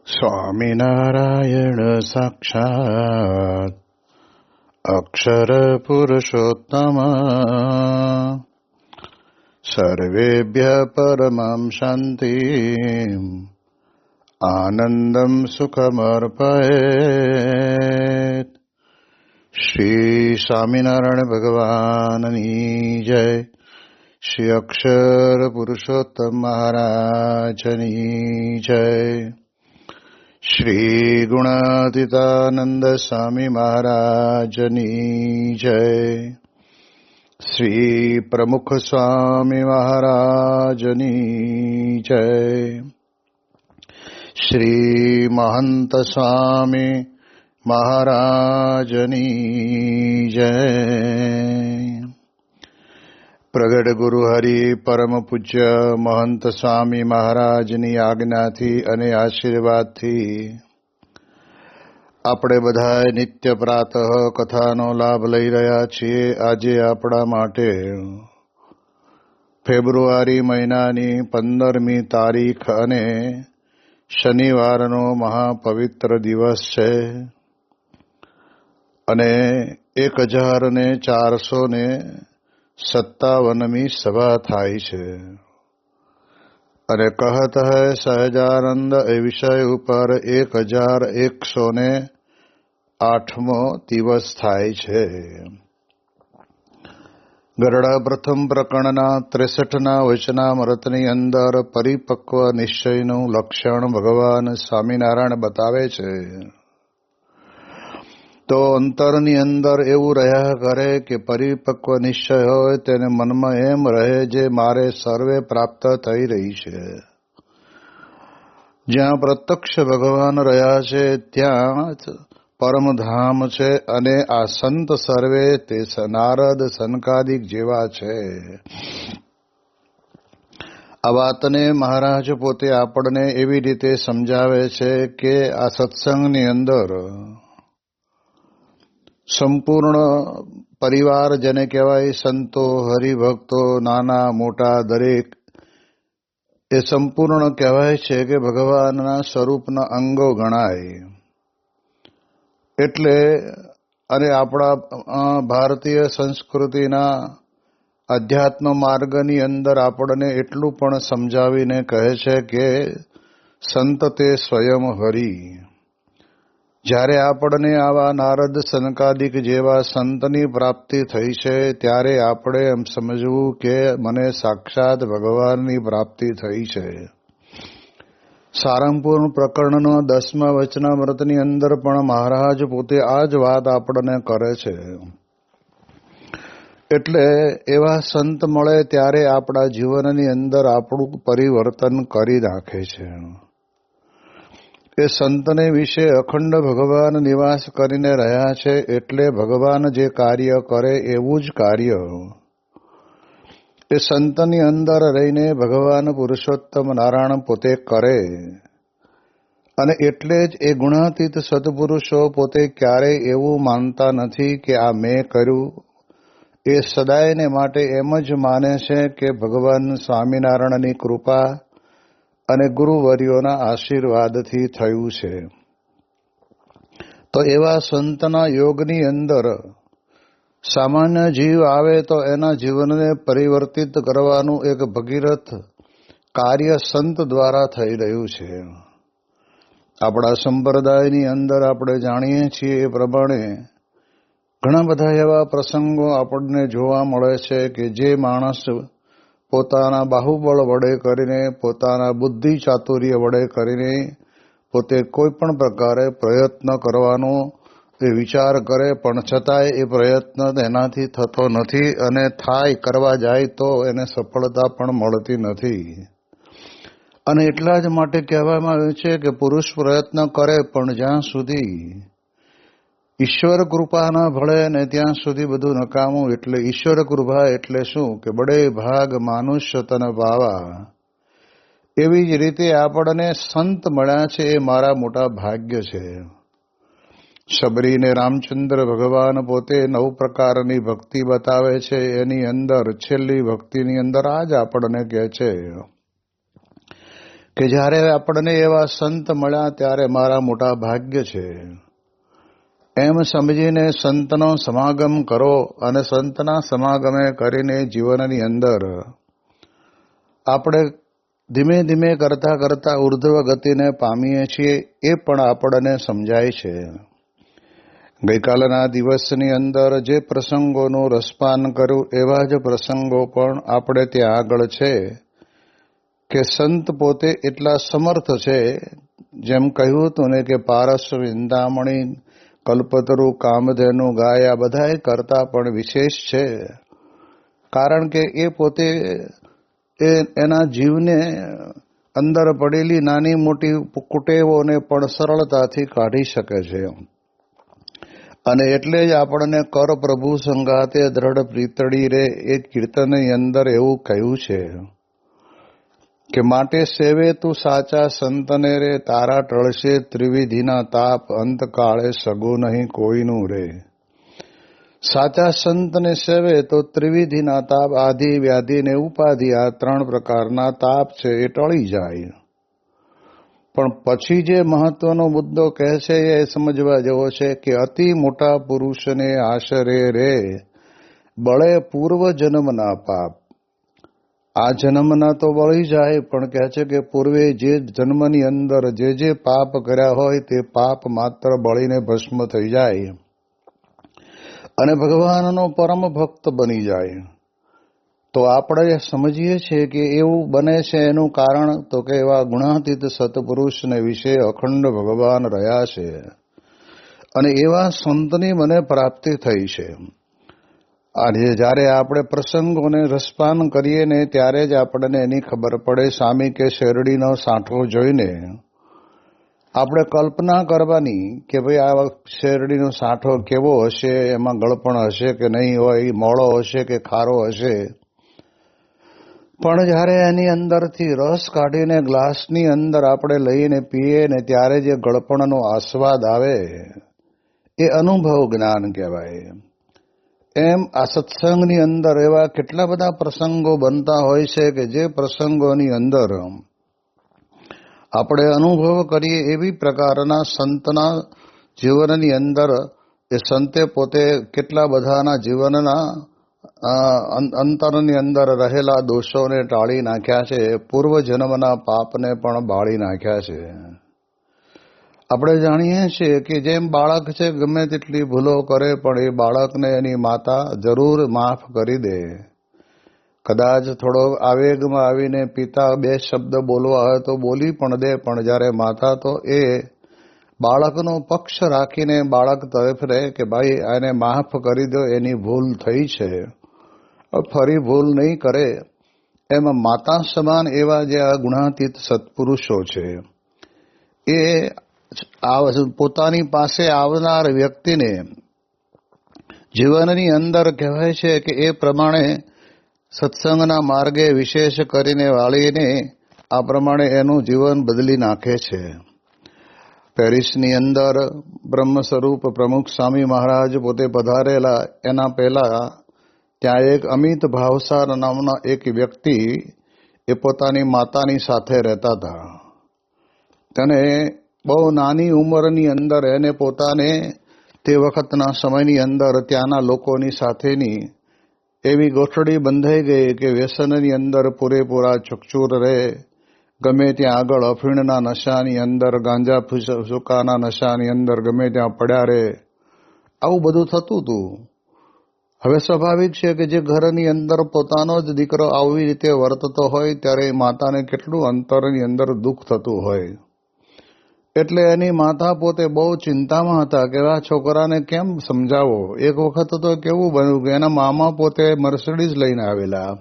સ્વામિનારાયણ સાક્ષાત અક્ષર પુરુષોત્તમ સર્વેભ્ય પરમં શાંતિ આનંદમ સુખમર્પયેત. શ્રી સ્વામિનારાયણ ભગવાનની જય. શ્રી અક્ષર પુરુષોત્તમ મહારાજની જય. શ્રી ગુણાતીતાનંદ સ્વામી મહારાજની જય. શ્રી પ્રમુખ સ્વામી મહારાજની જય. શ્રી મહંત સ્વામી મહારાજની જય. પ્રગટ ગુરુ હરિ પરમ પૂજ્ય મહંત સ્વામી મહારાજની આજ્ઞાથી અને આશીર્વાદથી આપણે બધા નિત્ય પ્રાતઃ કથાનો લાભ લઈ રહ્યા છીએ. આજે આપણા માટે ફેબ્રુઆરી મહિનાની 15મી તારીખ અને શનિવારનો મહાપવિત્ર દિવસ છે અને 1457મી સભા થાય છે અને કહત હૈ સહજાનંદ એ વિષય ઉપર 1108મો દિવસ થાય છે. ગરડા પ્રથમ પ્રકરણના 63ના વચનામૃતની અંદર પરિપક્વ નિશ્ચયનું લક્ષણ ભગવાન સ્વામિનારાયણ બતાવે છે. તો અંતરની અંદર એવું રહ્યા કરે કે પરિપક્વ નિશ્ચય હોય તેને મનમાં એમ રહે જે મારે સર્વે પ્રાપ્ત થઈ રહી છે. જ્યાં પ્રત્યક્ષ ભગવાન રહ્યા છે ત્યાં પરમધામ છે અને આ સંત સર્વે તે નારદ સનકાદિક જેવા છે. આ વાતને મહારાજ પોતે આપણને એવી રીતે સમજાવે છે કે આ સત્સંગની અંદર સંપૂર્ણ પરિવાર જેને કહેવાય, સંતો, હરિભક્તો, નાના મોટા દરેક એ સંપૂર્ણ કહેવાય છે કે ભગવાનના સ્વરૂપના અંગો ગણાય. એટલે અને આપણા ભારતીય સંસ્કૃતિના અધ્યાત્મ માર્ગની અંદર આપણને એટલું પણ સમજાવીને કહે છે કે સંત તે સ્વયં હરિ. જ્યારે આપણને આવા નારદ સનકાદિક જેવા સંતની પ્રાપ્તિ થઈ છે ત્યારે આપણે એમ સમજવું કે મને સાક્ષાત ભગવાનની પ્રાપ્તિ થઈ છે. સારંગપુર પ્રકરણનો 10મા વચનામૃતની અંદર પણ મહારાજ પોતે આ જ વાત આપણને કરે છે. એટલે એવા સંત મળે ત્યારે આપણા જીવનની અંદર આપણું પરિવર્તન કરી નાખે છે. એ સંતને વિશે અખંડ ભગવાન નિવાસ કરીને રહ્યા છે એટલે ભગવાન જે કાર્ય કરે એવું જ કાર્ય એ સંતની અંદર રહીને ભગવાન પુરુષોત્તમ નારાયણ પોતે કરે. અને એટલે જ એ ગુણાતીત સત્પુરુષો પોતે ક્યારેય એવું માનતા નથી કે આ મેં કર્યું. એ સદાયને માટે એમ જ માને છે કે ભગવાન સ્વામિનારાયણની કૃપા અને ગુરુવર્યોના આશીર્વાદથી થયું છે. તો એવા સંતના યોગની અંદર સામાન્ય જીવ આવે તો એના જીવનને પરિવર્તિત કરવાનું એક ભગીરથ કાર્ય સંત દ્વારા થઈ રહ્યું છે. આપણા સંપ્રદાયની અંદર આપણે જાણીએ છીએ એ પ્રમાણે ઘણા બધા એવા પ્રસંગો આપણને જોવા મળે છે કે જે માણસ પોતાના બાહુબળ વડે કરીને, પોતાના બુદ્ધિ ચાતુર્ય વડે કરીને પોતે કોઈ પણ પ્રકારે પ્રયત્ન કરવાનો એ વિચાર કરે પણ છતાંય એ પ્રયત્ન એનાથી થતો નથી અને થાય કરવા જાય તો એને સફળતા પણ મળતી નથી. અને એટલા જ માટે કહેવામાં આવ્યું છે કે પુરુષ પ્રયત્ન કરે પણ જ્યાં સુધી ઈશ્વર કૃપા ન ભળે ને ત્યાં સુધી બધું નકામું. એટલે ઈશ્વર કૃપા એટલે શું કે બડે ભાગ માનુષ્ય તન પાવા. એવી જ રીતે આપણને સંત મળ્યા છે એ મારા મોટા ભાગ્ય છે. શબરીને રામચંદ્ર ભગવાન પોતે 9 પ્રકારની ભક્તિ બતાવે છે. એની અંદર છેલ્લી ભક્તિની અંદર આ જ આપણને કહે છે કે જ્યારે આપણને એવા સંત મળ્યા ત્યારે મારા મોટા ભાગ્ય છે એમ સમજીને સંતનો સમાગમ કરો અને સંતના સમાગમે કરીને જીવનની અંદર આપણે ધીમે ધીમે કરતા કરતા ઉર્ધ્વ ગતિને પામીએ છીએ એ પણ આપણને સમજાય છે. ગઈકાલના દિવસની અંદર જે પ્રસંગોનું રસપાન કર્યું એવા જ પ્રસંગો પણ આપણે ત્યાં આગળ છે કે સંત પોતે એટલા સમર્થ છે, જેમ કહ્યું હતું ને કે પારસ વિંદામણી કલ્પતરુ કામધેનુ ગાય આ બધાય કરતા પણ વિશેષ છે. કારણ કે એ પોતે એના જીવને અંદર પડેલી નાની મોટી કુટેવોને પણ સરળતાથી કાઢી શકે છે. અને એટલે જ આપણને કર પ્રભુ સંગાતે દ્રઢ પ્રીતડી રે એ કીર્તનની અંદર એવું કહ્યું છે કે માટે સેવે તું સાચા સંતને રે તારા ટળશે ત્રિવિધિના તાપ અંતકાળે સગો નહીં કોઈનું રે. સાચા સંતને સેવે તો ત્રિવિધિના તાપ આધિ વ્યાધિ ને ઉપાધિ આ 3 પ્રકારના તાપ છે એ ટળી જાય. પણ પછી જે મહત્વનો મુદ્દો કહે છે એ સમજવા જેવો છે કે અતિ મોટા પુરુષને આશરે રે બળે પૂર્વ જન્મના પાપ. આ જન્મના તો બળી જાય, પણ કહે છે કે પૂર્વે જે જન્મની અંદર જે પાપ કર્યા હોય તે પાપ માત્ર બળીને ભસ્મ થઈ જાય અને ભગવાનનો પરમ ભક્ત બની જાય. તો આપણે સમજીએ છીએ કે એવું બને છે એનું કારણ તો કે એવા ગુણાતીત સત્પુરુષને વિશે અખંડ ભગવાન રહ્યા છે અને એવા સંતની મને પ્રાપ્તિ થઈ છે. આજે જ્યારે આપણે પ્રસંગોને રસપાન કરીએ ને ત્યારે જ આપણને એની ખબર પડે. સ્વામી કે શેરડીનો સાંઠો જોઈને આપણે કલ્પના કરવાની કે ભાઈ આ શેરડીનો સાંઠો કેવો હશે, એમાં ગળપણ હશે કે નહીં હોય, મોળો હશે કે ખારો હશે. પણ જ્યારે એની અંદરથી રસ કાઢીને ગ્લાસની અંદર આપણે લઈને પીએ ને ત્યારે જે ગળપણનો આસ્વાદ આવે એ અનુભવ જ્ઞાન કહેવાય. એમ આ સત્સંગની અંદર એવા કેટલા બધા પ્રસંગો બનતા હોય છે કે જે પ્રસંગોની અંદર આપણે અનુભવ કરીએ એવી પ્રકારના સંતના જીવનની અંદર એ સંતે પોતે કેટલા બધાના જીવનના અંતરની અંદર રહેલા દોષોને ટાળી નાખ્યા છે, પૂર્વ જન્મના પાપને પણ બાળી નાખ્યા છે. આપણે જાણીએ છીએ કે જેમ બાળક છે ગમે તેટલી ભૂલો કરે પણ એ બાળકને એની માતા જરૂર માફ કરી દે. કદાચ થોડો આવેગમાં આવીને પિતા 2 શબ્દ બોલવા હોય તો બોલી પણ દે, પણ જ્યારે માતા તો એ બાળકનો પક્ષ રાખીને બાળક તરફ રહે કે ભાઈ આને માફ કરી દો, એની ભૂલ થઈ છે, ફરી ભૂલ નહીં કરે. એમાં માતા સમાન એવા જે આ ગુણાતીત સત્પુરુષો છે એ પોતાની પાસે આવનાર વ્યક્તિને જીવનની અંદર કહેવાય છે કે એ પ્રમાણે સત્સંગના માર્ગે વિશેષ કરીને વાળીને આ પ્રમાણે એનું જીવન બદલી નાખે છે. પેરિસની અંદર બ્રહ્મ સ્વરૂપ પ્રમુખ સ્વામી મહારાજ પોતે પધારેલા એના પહેલા ત્યાં એક અમિત ભાવસાર નામના એક વ્યક્તિ એ પોતાની માતાની સાથે રહેતા હતા. તેને બહુ નાની ઉંમરની અંદર એને પોતાને તે વખતના સમયની અંદર ત્યાંના લોકોની સાથેની એવી ગોઠડી બંધાઈ ગઈ કે વ્યસનની અંદર પૂરેપૂરા ચકચૂર રહે, ગમે ત્યાં આગળ અફીણના નશાની અંદર, ગાંજા સુકાના નશાની અંદર ગમે ત્યાં પડ્યા રહે, આવું બધું થતું હતું. હવે સ્વાભાવિક છે કે જે ઘરની અંદર પોતાનો જ દીકરો આવી રીતે વર્તતો હોય ત્યારે માતાને કેટલું અંતરની અંદર દુઃખ થતું હોય. એટલે એની માતા પોતે બહુ ચિંતામાં હતા કે આ છોકરાને કેમ સમજાવો. એક વખત તો કેવું બન્યું કે એના મામા પોતે મર્સિડીઝ લઈને આવેલા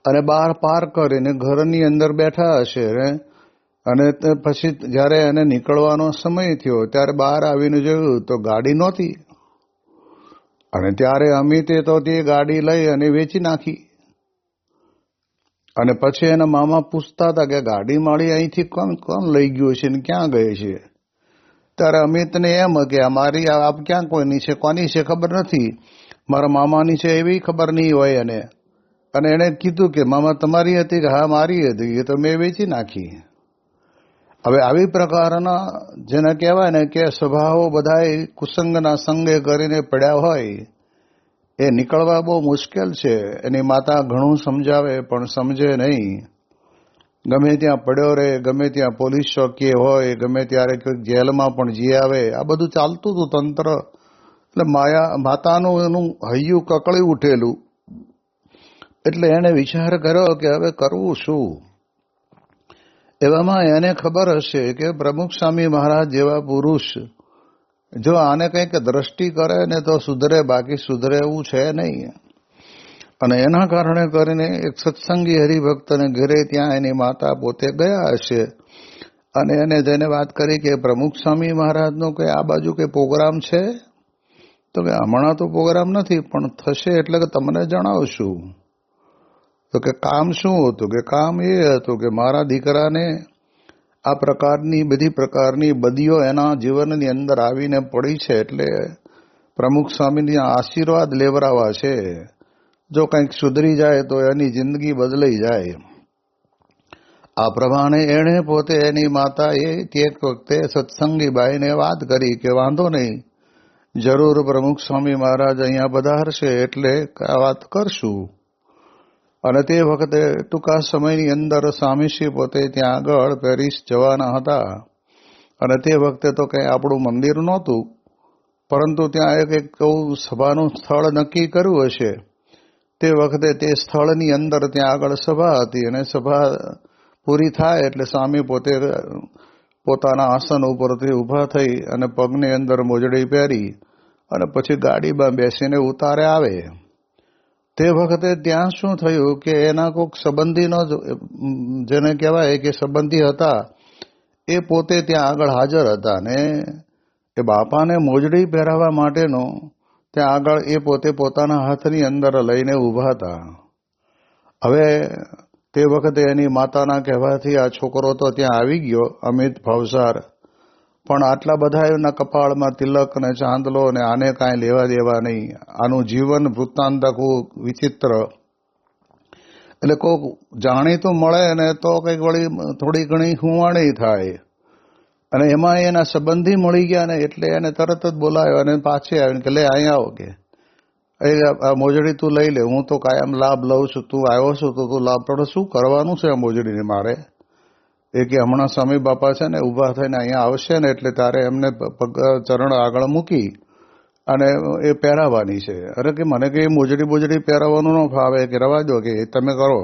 અને બહાર પાર્ક કરીને ઘરની અંદર બેઠા હશે અને પછી જ્યારે એને નીકળવાનો સમય થયો ત્યારે બહાર આવીને જોયું તો ગાડી નહોતી. અને ત્યારે અમિતે તો તે ગાડી લઈ અને વેચી નાખી. અને પછી એના મામા પૂછતા હતા કે ગાડી માળી અહીંથી કોણ લઈ ગયું છે ને ક્યાં ગઈ છે. ત્યારે અમિતને એમ કે મારી આપ ક્યાં કોઈની છે, કોની છે ખબર નથી, મારા મામાની છે એવી ખબર નહીં હોય. અને અને એણે કીધું કે મામા તમારી હતી કે હા મારી હતી, એ તો મેં વેચી નાખી. હવે આવી પ્રકારના જેને કહેવાય ને કે સ્વભાવો બધાય કુસંગના સંગે કરીને પડ્યા હોય, એ નીકળવા બહુ મુશ્કેલ છે. એની માતા ઘણું સમજાવે પણ સમજે નહીં. ગમે ત્યાં પડ્યો રહે, ગમે ત્યાં પોલીસ ચોકીએ હોય, ગમે ત્યારે કોઈ જેલમાં પણ જી આવે, આ બધું ચાલતું હતું તંત્ર. એટલે માતાનું એનું હૈયું કકળી ઉઠેલું. એટલે એને વિચાર કર્યો કે હવે કરવું શું. એવામાં એને ખબર હશે કે પ્રમુખ સ્વામી મહારાજ જેવા પુરુષ જો આને કંઈક દ્રષ્ટિ કરે ને તો સુધરે, બાકી સુધરે એવું છે નહીં. અને એના કારણે કરીને એક સત્સંગી હરિભક્તને ઘરે ત્યાં એની માતા પોતે ગયા હશે અને એને જેને વાત કરી કે પ્રમુખ સ્વામી મહારાજનો કે આ બાજુ કે પ્રોગ્રામ છે, તો કે હમણાં તો પ્રોગ્રામ નથી પણ થશે એટલે કે તમને જણાવશું. તો કે કામ શું હતું? કે કામ એ હતું કે મારા દીકરાને આ પ્રકારની બધી પ્રકારની બદીઓ એના જીવનની અંદર આવીને પડી છે, એટલે પ્રમુખ સ્વામીની આશીર્વાદ લેવરાવા છે. જો કંઈક સુધરી જાય તો એની જિંદગી બદલાઈ જાય. આ પ્રમાણે એણે પોતે એની માતાએ તે વખતે સત્સંગી બાઈને વાત કરી કે વાંધો નહીં, જરૂર પ્રમુખ સ્વામી મહારાજ અહીંયા પધારશે એટલે આ વાત કરશું. અને તે વખતે ટૂંકા સમયની અંદર સ્વામીશ્રી પોતે ત્યાં આગળ પેરિસ જવાના હતા. અને તે વખતે તો કંઈ આપણું મંદિર નહોતું, પરંતુ ત્યાં એક સભાનું સ્થળ નક્કી કર્યું હશે. તે વખતે તે સ્થળની અંદર ત્યાં આગળ સભા હતી અને સભા પૂરી થાય એટલે સ્વામી પોતે પોતાના આસન ઉપરથી ઊભા થઈ અને પગની અંદર મોજડી પહેરી અને પછી ગાડીમાં બેસીને ઉતારે આવે. તે વખતે ત્યાં શું થયું કે એના કોઈક સંબંધીનો જેને કહેવાય કે સંબંધી હતા એ પોતે ત્યાં આગળ હાજર હતા ને એ બાપાને મોજડી પહેરાવવા માટેનો ત્યાં આગળ એ પોતે પોતાના હાથની અંદર લઈને ઊભા હતા. હવે તે વખતે એની માતાના કહેવાથી આ છોકરો તો ત્યાં આવી ગયો, અમિત ભાવસાર, પણ આટલા બધા એના કપાળમાં તિલક ને ચાંદલો ને આને કાંઈ લેવા દેવા નહીં. આનું જીવન વૃત્તાંત આખું વિચિત્ર. એટલે કોઈક જાણીતું મળે ને તો કંઈક વળી થોડી ઘણી હુંવાણી થાય. અને એમાં એના સંબંધી મળી ગયા ને એટલે એને તરત જ બોલાવ્યો અને પાછી આવીને કે લે અહીંયા આવો, કે આ મોજડી તું લઈ લે, હું તો કાયમ લાભ લઉં છું, તું આવ્યો છું તો તું લાભ. પણ શું કરવાનું છે આ મોજડીને મારે? એ કે હમણાં સ્વામી બાપા છે ને ઊભા થઈને અહીંયા આવશે ને એટલે તારે એમને પગ ચરણ આગળ મૂકી અને એ પહેરાવવાની છે. અરે કે મને કે મોજડી પહેરાવવાનું ન ફાવે, કે રવા દો, કે તમે કરો.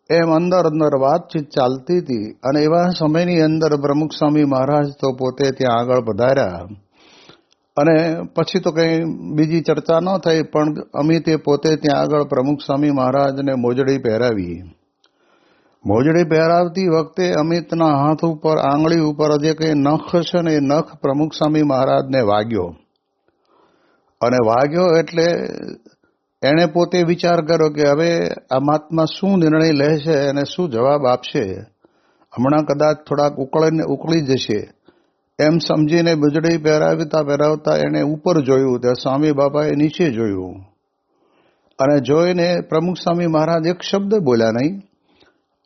એમ અંદર વાતચીત ચાલતી હતી. અને એવા સમયની અંદર પ્રમુખ સ્વામી મહારાજ તો પોતે ત્યાં આગળ પધાર્યા. અને પછી તો કંઈ બીજી ચર્ચા ન થઈ, પણ અમિતે પોતે ત્યાં આગળ પ્રમુખ સ્વામી મહારાજને મોજડી પહેરાવી. મોજડી પહેરાવતી વખતે અમિતના હાથ ઉપર આંગળી ઉપર જે કંઈ નખ છે ને એ નખ પ્રમુખ સ્વામી મહારાજને વાગ્યો. અને વાગ્યો એટલે એણે પોતે વિચાર કર્યો કે હવે આ મહાત્મા શું નિર્ણય લે છે અને શું જવાબ આપશે. હમણાં કદાચ થોડાક ઉકળી જશે એમ સમજીને મોજડી પહેરાવતા એણે ઉપર જોયું, ત્યાં સ્વામી બાપાએ નીચે જોયું. અને જોઈને પ્રમુખ સ્વામી મહારાજ એક શબ્દ બોલ્યા નહીં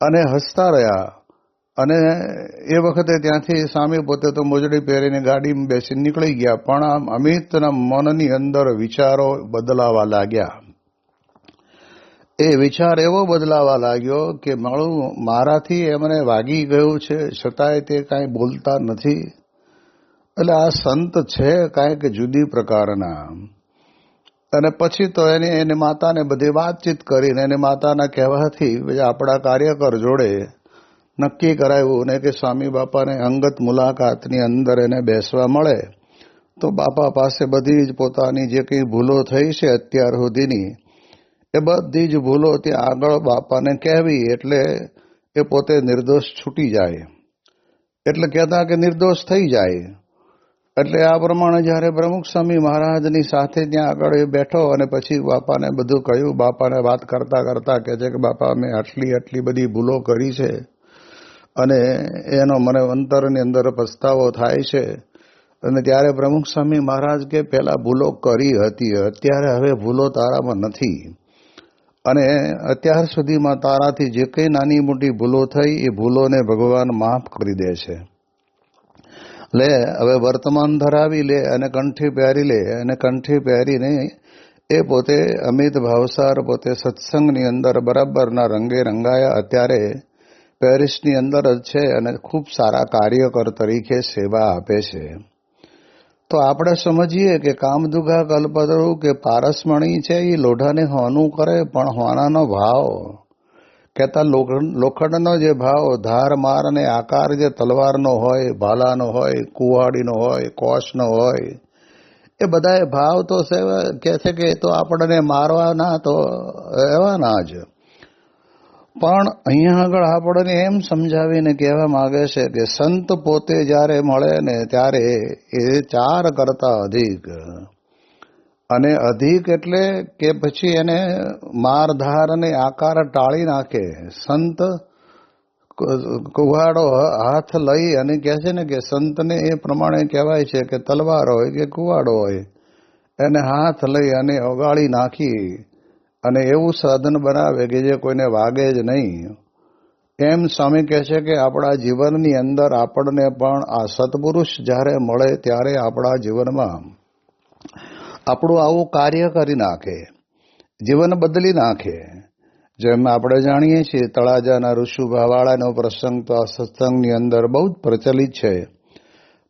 અને હસતા રહ્યા. અને એ વખતે ત્યાંથી સ્વામી પોતે તો મોજડી પહેરીને ગાડીમાં બેસીને નીકળી ગયા. પણ આમ અમિતના મનની અંદર વિચારો બદલાવા લાગ્યા. એ વિચાર એવો બદલાવા લાગ્યો કે મારાથી એમને વાગી ગયું છે છતાંય તે કાંઈ બોલતા નથી. એટલે આ સંત છે કાંઈક જુદી પ્રકારના. અને પછી તો એની માતાને બધી વાતચીત કરીને એની માતાના કહેવાથી આપણા કાર્યકર જોડે નક્કી કરાવ્યું ને કે સ્વામી બાપાને અંગત મુલાકાતની અંદર એને બેસવા મળે તો બાપા પાસે બધી જ પોતાની જે કંઈ ભૂલો થઈ છે અત્યાર સુધીની એ બધી જ ભૂલો ત્યાં આગળ બાપાને કહેવી એટલે એ પોતે નિર્દોષ છૂટી જાય. એટલે કહેતા કે નિર્દોષ થઈ જાય. એટલે આ પ્રમાણે જ્યારે પ્રમુખ સ્વામી મહારાજની સાથે ત્યાં આગળ એ બેઠો અને પછી બાપાને બધું કહ્યું. બાપાને વાત કરતા કરતા કહે છે કે બાપા મેં આટલી બધી ભૂલો કરી છે અને એનો મને અંતરની અંદર પસ્તાવો થાય છે. અને ત્યારે પ્રમુખ સ્વામી મહારાજ કે પહેલા ભૂલો કરી હતી, અત્યારે હવે ભૂલો તારામાં નથી. અને અત્યાર સુધીમાં તારાથી જે કંઈ નાની મોટી ભૂલો થઈ એ ભૂલોને ભગવાન માફ કરી દે છે. લે હવે વર્તમાન ધરાવી લે અને કંઠી પહેરી લે, અને કંઠી પહેરીને એ પોતે અમિત ભાવસાર પોતે સત્સંગની અંદર બરાબરના રંગે રંગાયા અત્યારે પેરિસની અંદર જ છે અને ખૂબ સારા કાર્યકર તરીકે સેવા આપે છે. તો આપણે સમજીએ કે કામદુઘા કલ્પતરુ કે પારસમણી છે એ લોઢાને હોનું કરે, પણ હોનાનો ભાવ કહેતા લોખંડનો જે ભાવ ધાર માર અને આકાર જે તલવારનો હોય, ભાલાનો હોય, કુહાડીનો હોય, કોશનો હોય, એ બધા ભાવ તો કે છે કે તો આપણને મારવાના તો એવાના જ. પણ અહીંયા આગળ આપણને એમ સમજાવીને કહેવા માંગે છે કે સંત પોતે જ્યારે મળે ને ત્યારે એ 4 કરતા અધિક, અને અધિક એટલે કે પછી એને મારધાર અને આકાર ટાળી નાખે. સંત કુહાડો હાથ લઈ અને કહે છે ને કે સંતને એ પ્રમાણે કહેવાય છે કે તલવાર હોય કે કુવાડો હોય એને હાથ લઈ અને ઓગાળી નાખી અને એવું સાધન બનાવે કે જે કોઈને વાગે જ નહીં. એમ સ્વામી કહે છે કે આપણા જીવનની અંદર આપણને પણ આ સત્પુરુષ જ્યારે મળે ત્યારે આપણા જીવનમાં આપણું આવું કાર્ય કરી નાખે, જીવન બદલી નાખે. જેમ આપણે જાણીએ છીએ તળાજાના ઋષુભાવાળાનો પ્રસંગ તો આ સત્સંગની અંદર બહુ જ પ્રચલિત છે,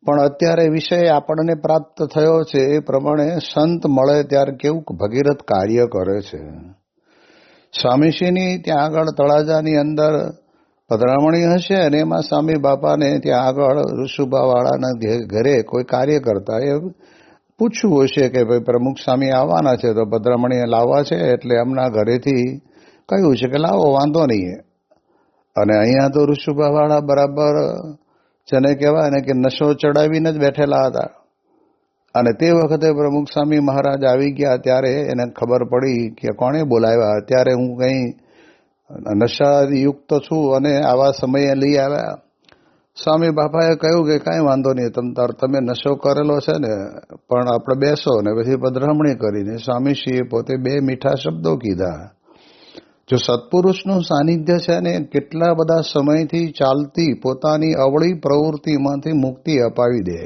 પણ અત્યારે વિષય આપણને પ્રાપ્ત થયો છે એ પ્રમાણે સંત મળે ત્યારે કેવું ભગીરથ કાર્ય કરે છે. સ્વામીશ્રીની ત્યાં આગળ તળાજાની અંદર પધરામણી હશે અને એમાં સ્વામી બાપાને ત્યાં આગળ ઋષુભાવાળાના ઘરે કોઈ કાર્ય કરતા એ પૂછવું હશે કે ભાઈ પ્રમુખ સ્વામી આવવાના છે તો પધરામણી લાવવા છે, એટલે એમના ઘરેથી કહ્યું છે કે લાવો, વાંધો નહીં. અને અહીંયા તો ઋષુભાવાળા બરાબર જેને કહેવાય ને કે નશો ચડાવીને જ બેઠેલા હતા. અને તે વખતે પ્રમુખ સ્વામી મહારાજ આવી ગયા ત્યારે એને ખબર પડી કે કોણે બોલાવ્યા, અત્યારે હું કંઈ નશાયુક્ત છું અને આવા સમયે લઈ આવ્યા. સ્વામી બાપાએ કહ્યું કે કાંઈ વાંધો નહીં, તમે નશો કરેલો છે ને, પણ આપણે બેસો ને પછી પધરામણી કરીને સ્વામીશ્રીએ પોતે 2 મીઠા શબ્દો કીધા. જો સત્પુરુષનું સાનિધ્ય છે ને કેટલા બધા સમયથી ચાલતી પોતાની અવળી પ્રવૃત્તિમાંથી મુક્તિ અપાવી દે,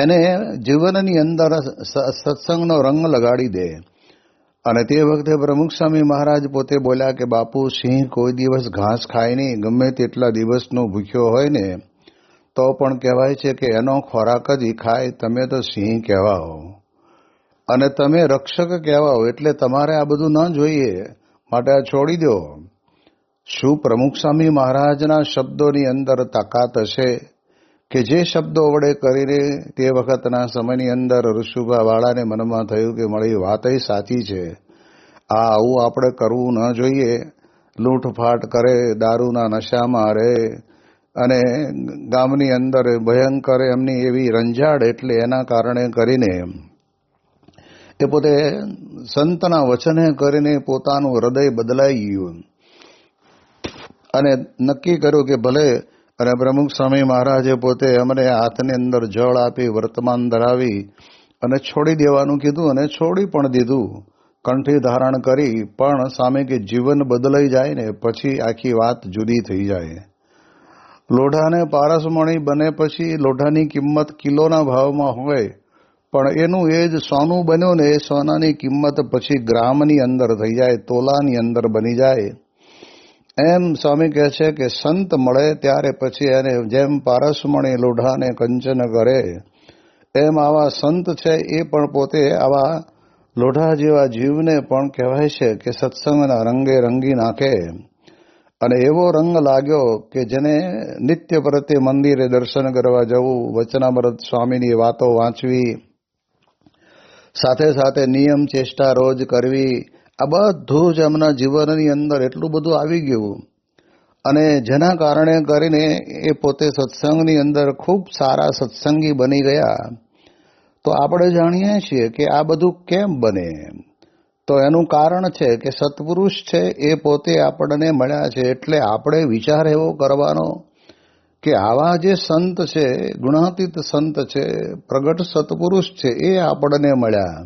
એને જીવનની અંદર સત્સંગનો રંગ લગાડી દે. અને તે વખતે પ્રમુખ સ્વામી મહારાજ પોતે બોલ્યા કે બાપુ, સિંહ કોઈ દિવસ ઘાસ ખાય નહીં, ગમે તેટલા દિવસનો ભૂખ્યો હોય ને તો પણ કહેવાય છે કે એનો ખોરાક જ ખાય. તમે તો સિંહ કહેવાઓ અને તમે રક્ષક કહેવાઓ, એટલે તમારે આ બધું ન જોઈએ, માટે આ છોડી દો. શું પ્રમુખ સ્વામી મહારાજના શબ્દોની અંદર તાકાત હશે કે જે શબ્દો વડે કરીને તે વખતના સમયની અંદર ઋષુભાવાળાને મનમાં થયું કે મળી વાત સાચી છે, આ આવું આપણે કરવું ન જોઈએ. લૂંટફાટ કરે, દારૂના નશામાં રહે અને ગામની અંદર ભયંકર એમની એવી રંજાડ, એટલે એના કારણે કરીને એ પોતે સંતના વચને કરીને પોતાનું હૃદય બદલાઈ ગયું અને નક્કી કર્યું કે ભલે. અને પ્રમુખ સ્વામી મહારાજે પોતે અમને હાથની અંદર જળ આપી વર્તમાન ધરાવી અને છોડી દેવાનું કીધું અને છોડી પણ દીધું, કંઠી ધારણ કરી. પણ સ્વામી કે જીવન બદલાઈ જાય ને પછી આખી વાત જુદી થઈ જાય. લોઢાને પારસમણી બને પછી લોઢાની કિંમત કિલોના ભાવમાં હોય, પણ એનું એ જ સોનું બન્યું ને એ સોનાની કિંમત પછી ગ્રામની અંદર થઈ જાય, તોલાની અંદર બની જાય. એમ સ્વામી કહે છે કે સંત મળે ત્યારે પછી એને જેમ પારસમણી લોઢાને કંચન કરે, એમ આવા સંત છે એ પણ પોતે આવા લોઢા જેવા જીવને પણ કહેવાય છે કે સત્સંગના રંગે રંગી નાખે. અને એવો રંગ લાગ્યો કે જેને નિત્ય પ્રત્યે મંદિરે દર્શન કરવા જવું, વચનામૃત સ્વામીની વાતો વાંચવી, સાથે સાથે નિયમ ચેષ્ટા રોજ કરવી, આ બધું જ એમના જીવનની અંદર એટલું બધું આવી ગયું. અને જેના કારણે કરીને એ પોતે સત્સંગની અંદર ખૂબ સારા સત્સંગી બની ગયા. તો આપણે જાણીએ છીએ કે આ બધું કેમ બને, તો એનું કારણ છે કે સત્પુરુષ છે એ પોતે આપણને મળ્યા છે. એટલે આપણે વિચાર એવો કરવાનો કે આવા જે સંત છે, ગુણાતીત સંત છે, પ્રગટ સત્પુરુષ છે, એ આપણને મળ્યા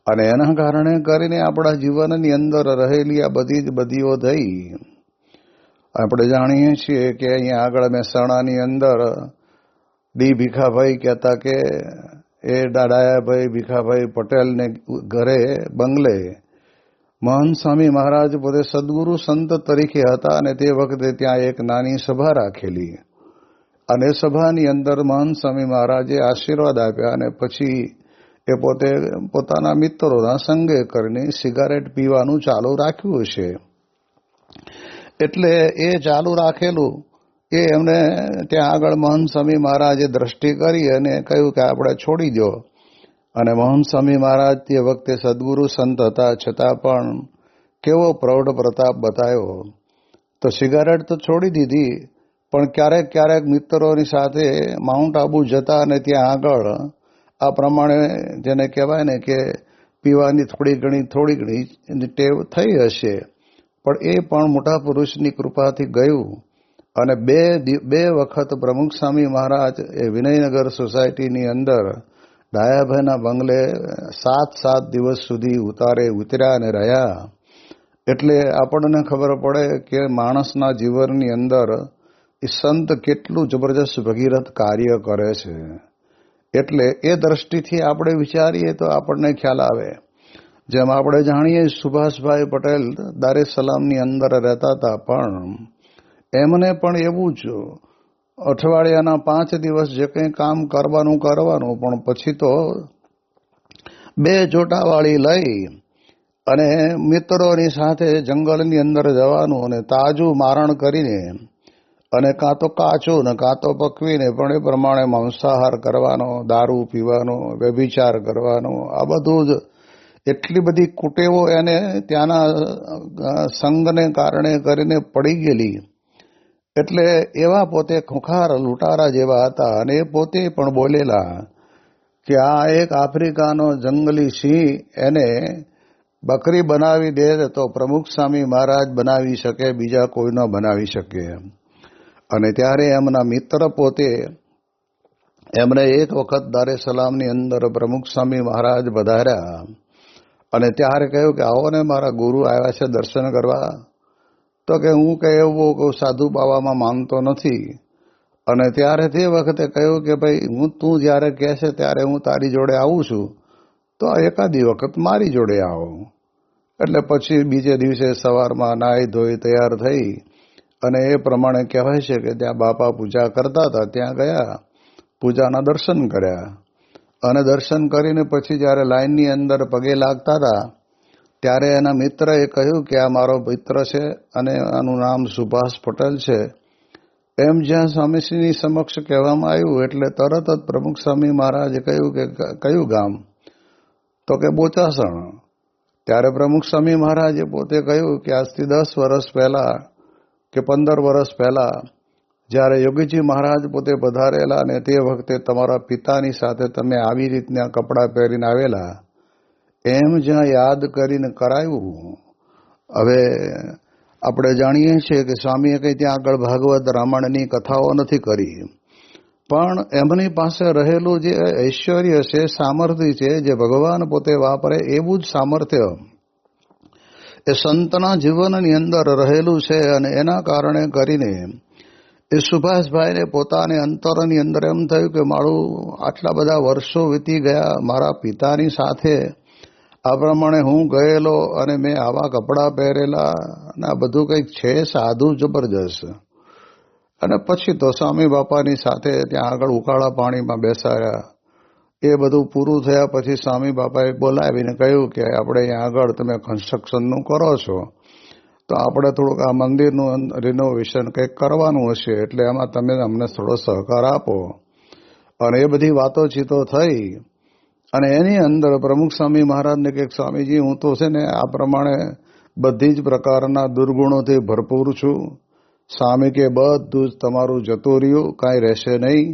અને એના કારણે કરીને આપણા જીવનની અંદર રહેલી આ બધી જ બદીઓ થઈ. આપણે જાણીએ છીએ કે અહીંયા આગળ મહેસાણાની અંદર ડી ભીખાભાઈ કહેતા કે એ ડાયાભાઈ ભીખાભાઈ પટેલને ઘરે બંગલે મહંત સ્વામી મહારાજ પોતે સદગુરુ સંત તરીકે હતા અને તે વખતે ત્યાં એક નાની સભા રાખેલી અને સભાની અંદર મહંત સ્વામી મહારાજે આશીર્વાદ આપ્યા અને પછી એ પોતે પોતાના મિત્રોના સંગે કરીને સિગારેટ પીવાનું ચાલુ રાખ્યું છે. એટલે એ ચાલુ રાખેલું એ એમને ત્યાં આગળ મહંત સ્વામી મહારાજે દ્રષ્ટિ કરી અને કહ્યું કે આપણે છોડી દો. અને મહંત સ્વામી મહારાજ તે વખતે સદગુરુ સંત હતા છતાં પણ કેવો પ્રૌઢ પ્રતાપ બતાવ્યો. તો સિગારેટ તો છોડી દીધી, પણ ક્યારેક ક્યારેક મિત્રોની સાથે માઉન્ટ આબુ જતા અને ત્યાં આગળ આ પ્રમાણે જેને કહેવાય ને કે પીવાની થોડી ઘણી ટેવ થઈ હશે, પણ એ પણ મોટા પુરુષની કૃપાથી ગયું. અને બે વખત પ્રમુખ સ્વામી મહારાજ એ વિનયનગર સોસાયટીની અંદર ડાયાભાઈના બંગલે 7 દિવસ સુધી ઉતર્યા અને રહ્યા. એટલે આપણને ખબર પડે કે માણસના જીવનની અંદર એ સંત કેટલું જબરજસ્ત ભગીરથ કાર્ય કરે છે. એટલે એ દ્રષ્ટિથી આપણે વિચારીએ તો આપણને ખ્યાલ આવે. જેમ આપણે જાણીએ સુભાષભાઈ પટેલ દાર એ સલામની અંદર રહેતા હતા, પણ એમને પણ એવું જ અઠવાડિયાના 5 દિવસ જે કંઈ કામ કરવાનું, પણ પછી તો 2 જોટાવાળી લઈ અને મિત્રોની સાથે જંગલની અંદર જવાનું અને તાજું મારણ કરીને અને કાં તો કાચું ને કાં તો પકવીને પણ એ પ્રમાણે માંસાહાર કરવાનો, દારૂ પીવાનો, વ્યભિચાર કરવાનો, આ બધું જ એટલી બધી કુટેવો એને ત્યાંના સંઘને કારણે કરીને પડી ગયેલી. એટલે એવા પોતે ખુંખાર લૂંટારા જેવા હતા. અને એ પોતે પણ બોલેલા કે આ એક આફ્રિકાનો જંગલી સિંહ એને બકરી બનાવી દે તો પ્રમુખ સ્વામી મહારાજ બનાવી શકે, બીજા કોઈ ન બનાવી શકે. અને ત્યારે એમના મિત્ર પોતે એમને એક વખત દારે સલામની અંદર પ્રમુખ સ્વામી મહારાજ વધાર્યા અને ત્યારે કહ્યું કે આવો ને મારા ગુરુ આવ્યા છે દર્શન કરવા. તો કે હું કે એવું સાધુ બાવામાં માનતો નથી. અને ત્યારે તે વખતે કહ્યું કે ભાઈ તું જ્યારે કહે છે ત્યારે હું તારી જોડે આવું છું, તો એકાદી વખત મારી જોડે આવો. એટલે પછી બીજે દિવસે સવારમાં નાહી ધોઈ તૈયાર થઈ અને એ પ્રમાણે કહેવાય છે કે ત્યાં બાપા પૂજા કરતા હતા, ત્યાં ગયા, પૂજાના દર્શન કર્યા. અને દર્શન કરીને પછી જ્યારે લાઈનની અંદર પગે લાગતા હતા ત્યારે એના મિત્રએ કહ્યું કે આ મારો મિત્ર છે અને આનું નામ સુભાષ પટેલ છે. એમ જ્યાં સ્વામીશ્રીની સમક્ષ કહેવામાં આવ્યું એટલે તરત જ પ્રમુખ સ્વામી મહારાજે કહ્યું કે કયું ગામ? તો કે બોચાસણ. ત્યારે પ્રમુખ સ્વામી મહારાજે પોતે કહ્યું કે આજથી 10 વર્ષ પહેલા કે 15 વર્ષ પહેલા જ્યારે યોગીજી મહારાજ પોતે પધારેલા અને તે વખતે તમારા પિતાની સાથે તમે આવી રીતના કપડાં પહેરીને આવેલા, એમ જ્યાં યાદ કરીને કરાયું. હવે આપણે જાણીએ છીએ કે સ્વામીએ કંઈ ત્યાં આગળ ભાગવત રામાયણની કથાઓ નથી કરી, પણ એમની પાસે રહેલું જે ઐશ્વર્ય છે, સામર્થ્ય છે, જે ભગવાન પોતે વાપરે એવું જ સામર્થ્ય એ સંતના જીવનની અંદર રહેલું છે. અને એના કારણે કરીને એ સુભાષભાઈને પોતાને અંતરની અંદર એમ થયું કે મારું આટલા બધા વર્ષો વીતી ગયા, મારા પિતાની સાથે આ પ્રમાણે હું ગયેલો અને મેં આવા કપડાં પહેરેલા અને આ બધું કંઈક છે સાધુ જબરજસ્ત. અને પછી તો સ્વામી બાપાની સાથે ત્યાં આગળ ઉકાળા પાણીમાં બેસાડ્યા. એ બધું પૂરું થયા પછી સ્વામી બાપાએ બોલાવીને કહ્યું કે આપણે અહીંયા આગળ તમે કન્સ્ટ્રક્શનનું કરો છો, તો આપણે થોડુંક આ મંદિરનું રિનોવેશન કંઈક કરવાનું હશે, એટલે એમાં તમે અમને થોડો સહકાર આપો. અને એ બધી વાતોચીતો થઈ. અને એની અંદર પ્રમુખ સ્વામી મહારાજને કે સ્વામીજી હું તો છે ને આ પ્રમાણે બધી જ પ્રકારના દુર્ગુણોથી ભરપૂર છું. સ્વામી કે બધું જ તમારું જતું રહ્યું, કાંઈ રહેશે નહીં.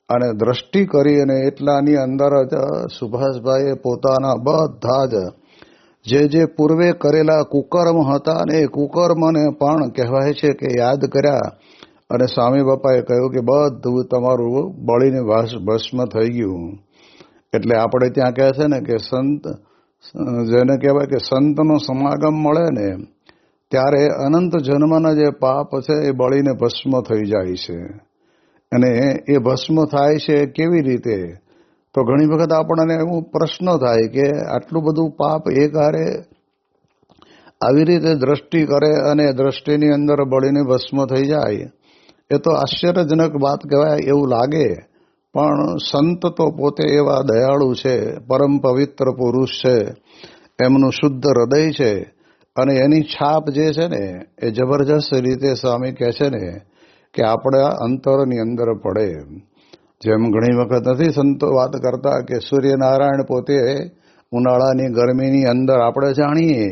અને દ્રષ્ટિ કરી અને એટલાની અંદર જ સુભાષભાઈએ પોતાના બધા જ જે પૂર્વે કરેલા કુકર્મ હતા ને એ કુકર્મને પણ કહેવાય છે કે યાદ કર્યા. અને સ્વામી બાપાએ કહ્યું કે બધું તમારું બળીને ભસ્મ થઈ ગયું. એટલે આપણે ત્યાં કહે છે ને કે સંત જેને કહેવાય કે સંતનો સમાગમ મળે ને ત્યારે અનંત જન્મના જે પાપ છે એ બળીને ભસ્મ થઈ જાય છે. અને એ ભસ્મ થાય છે કેવી રીતે? તો ઘણી વખત આપણને એવું પ્રશ્ન થાય કે આટલું બધું પાપ એક હારે આવી રીતે દ્રષ્ટિ કરે અને દ્રષ્ટિની અંદર બળીને ભસ્મ થઈ જાય, એ તો આશ્ચર્યજનક વાત કહેવાય એવું લાગે. પણ સંત તો પોતે એવા દયાળુ છે, પરમ પવિત્ર પુરુષ છે, એમનું શુદ્ધ હૃદય છે અને એની છાપ જે છે ને એ જબરજસ્ત રીતે સ્વામી કહે છે ને કે આપણા અંતરની અંદર પડે. જેમ ઘણી વખત નથી સંતો વાત કરતા કે સૂર્યનારાયણ પોતે ઉનાળાની ગરમીની અંદર આપણે જાણીએ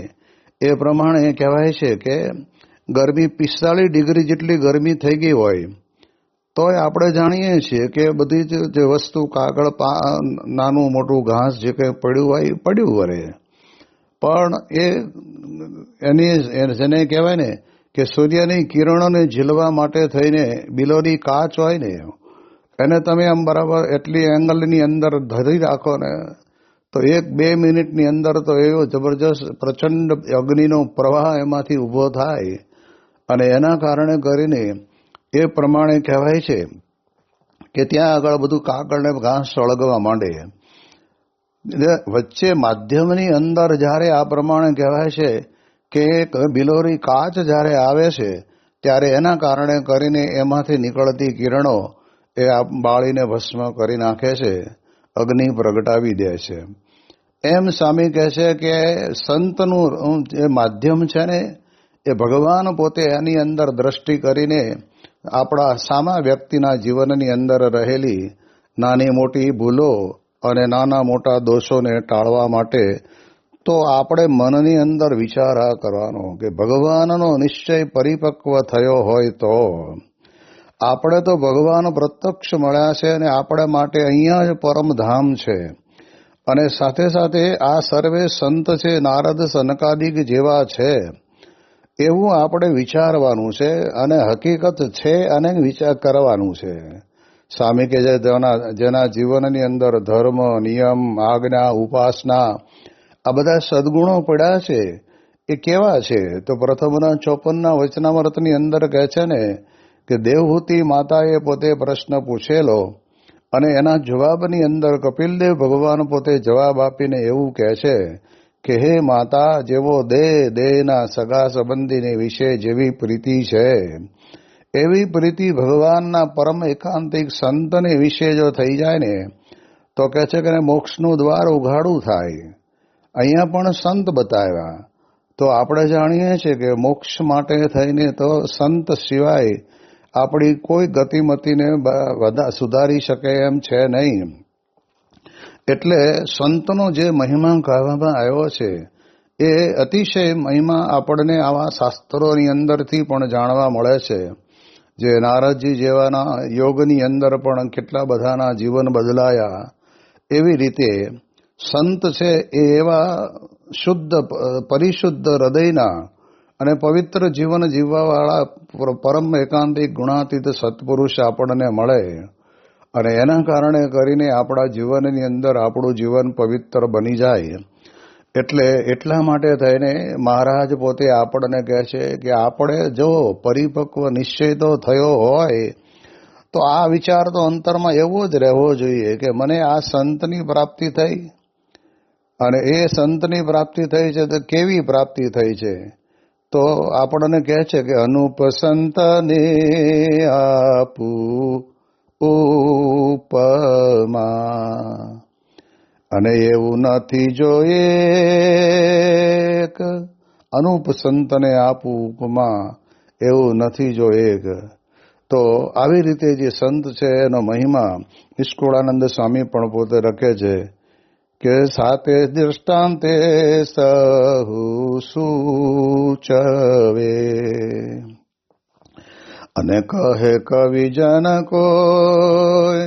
એ પ્રમાણે કહેવાય છે કે ગરમી 45 ડિગ્રી જેટલી ગરમી થઈ ગઈ હોય તોય આપણે જાણીએ છીએ કે બધી જે વસ્તુ કાગળ નાનું મોટું ઘાસ જે કંઈ પડ્યું હોય પડ્યું વરે. પણ એની જેને કહેવાય ને કે સૂર્યની કિરણોને ઝીલવા માટે થઈને બિલોની કાચ હોય ને એને તમે આમ બરાબર એટલી એંગલની અંદર ધરી રાખો ને તો 1-2 મિનિટની અંદર તો એવો જબરજસ્ત પ્રચંડ અગ્નિનો પ્રવાહ એમાંથી ઊભો થાય. અને એના કારણે કરીને એ પ્રમાણે કહેવાય છે કે ત્યાં આગળ બધું કાગળ ને ઘાસ સળગવા માંડે. વચ્ચે માધ્યમની અંદર જ્યારે આ પ્રમાણે કહેવાય છે કે બિલોરી કાચ જ્યારે આવે છે ત્યારે એના કારણે કરીને એમાંથી નીકળતી કિરણો એ બાળીને ભસ્મ કરી નાખે છે, અગ્નિ પ્રગટાવી દે છે. એમ સ્વામી કહે છે કે સંતનું જે માધ્યમ છે ને એ ભગવાન પોતે એની અંદર દ્રષ્ટિ કરીને આપણા સામા વ્યક્તિના જીવનની અંદર રહેલી નાની મોટી ભૂલો અને નાના મોટા દોષોને ટાળવા માટે તો આપણે મનની અંદર વિચાર કરવાનો કે ભગવાનનો નિશ્ચય પરિપક્વ થયો હોય તો આપણે તો ભગવાન પ્રત્યક્ષ મળ્યા છે અને આપણા માટે અહીંયા જ પરમધામ છે. અને સાથે સાથે આ સર્વે સંત છે, નારદ સનકાદિક જેવા છે એવું આપણે વિચારવાનું છે અને હકીકત છે અને વિચાર કરવાનું છે. સ્વામી કે જેના જીવનની અંદર ધર્મ, નિયમ, આજ્ઞા, ઉપાસના આ બધા સદગુણો પડ્યા છે એ કેવા છે? તો પ્રથમના 54ના વચનામૃતની અંદર કહે છે ને કે દેવહૂતિ માતાએ પોતે પ્રશ્ન પૂછેલો અને એના જવાબની અંદર કપિલદેવ ભગવાન પોતે જવાબ આપીને એવું કહે છે કે હે માતા, જેવો દેહના સગા સંબંધીને વિશે જેવી પ્રીતિ છે એવી પ્રીતિ ભગવાનના પરમ એકાંતિક સંતને વિશે જો થઈ જાય ને તો કહે છે કે મોક્ષનું દ્વાર ઉઘાડું થાય. અહીંયા પણ સંત બતાવ્યા તો આપણે જાણીએ છીએ કે મોક્ષ માટે થઈને તો સંત સિવાય આપણી કોઈ ગતિમતીને સુધારી શકે એમ છે નહીં. એટલે સંતનો જે મહિમા કહેવામાં આવ્યો છે એ અતિશય મહિમા આપણને આવા શાસ્ત્રોની અંદરથી પણ જાણવા મળે છે. જે નારદજી જેવાના યોગની અંદર પણ કેટલા બધાના જીવન બદલાયા, એવી રીતે સંત છે એ એવા શુદ્ધ પરિશુદ્ધ હૃદયના અને પવિત્ર જીવન જીવવાવાળા પરમ એકાંતિક ગુણાતીત સત્પુરુષ આપણને મળે અને એના કારણે કરીને આપણા જીવનની અંદર આપણું જીવન પવિત્ર બની જાય. એટલે એટલા માટે થઈને મહારાજ પોતે આપણને કહે છે કે આપણે જો પરિપક્વ નિશ્ચય તો થયો હોય તો આ વિચાર તો અંતરમાં એવો જ રહેવો જોઈએ કે મને આ સંતની પ્રાપ્તિ થઈ. અને એ સંતની પ્રાપ્તિ થઈ છે તો કેવી પ્રાપ્તિ થઈ છે? તો આપણને કહે છે કે અનુપ સંતને આપું ઉપમા, અને એવું નથી જોઈએ અનુપ સંતને આપું ઉપમા, એવું નથી જોઈએ. તો આવી રીતે જે સંત છે એનો મહિમા નિષ્કુળાનંદ સ્વામી પણ પોતે લખે છે કે સાતે દૃષ્ટાંતે સહુ સૂચવે, અને કહે કવિજન કોઈ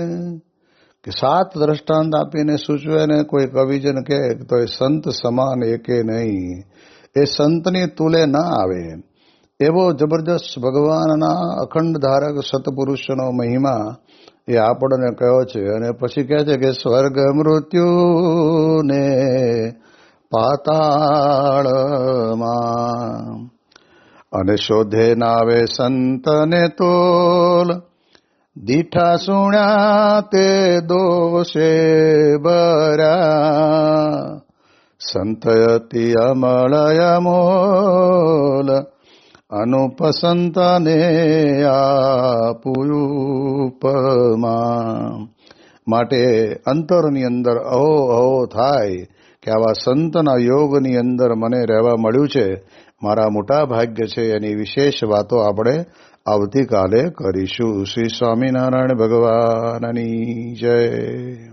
કે 7 દ્રષ્ટાંત આપીને સૂચવે ને કોઈ કવિજન કહે તો એ સંત સમાન એકે નહીં, એ સંતની તુલે ના આવે. એવો જબરજસ્ત ભગવાનના અખંડ ધારક સત્પુરુષનો મહિમા એ આપણને કહ્યો છે. અને પછી કહે છે કે સ્વર્ગ મૃત્યુને પાતાળમાં. અને શોધે નાવે સંતને તોલ, દીઠા સુણ્યા તે દોષે બરા. સંત અતિ અમળય મોલ, અનુપસંતને આપુપમા. માટે અંતરની અંદર અહો અહો થાય કે આવા સંતના યોગની અંદર મને રહેવા મળ્યું છે, મારા મોટા ભાગ્ય છે. એની વિશેષ વાતો આપણે આવતીકાલે કરીશું. શ્રી સ્વામિનારાયણ ભગવાનની જય.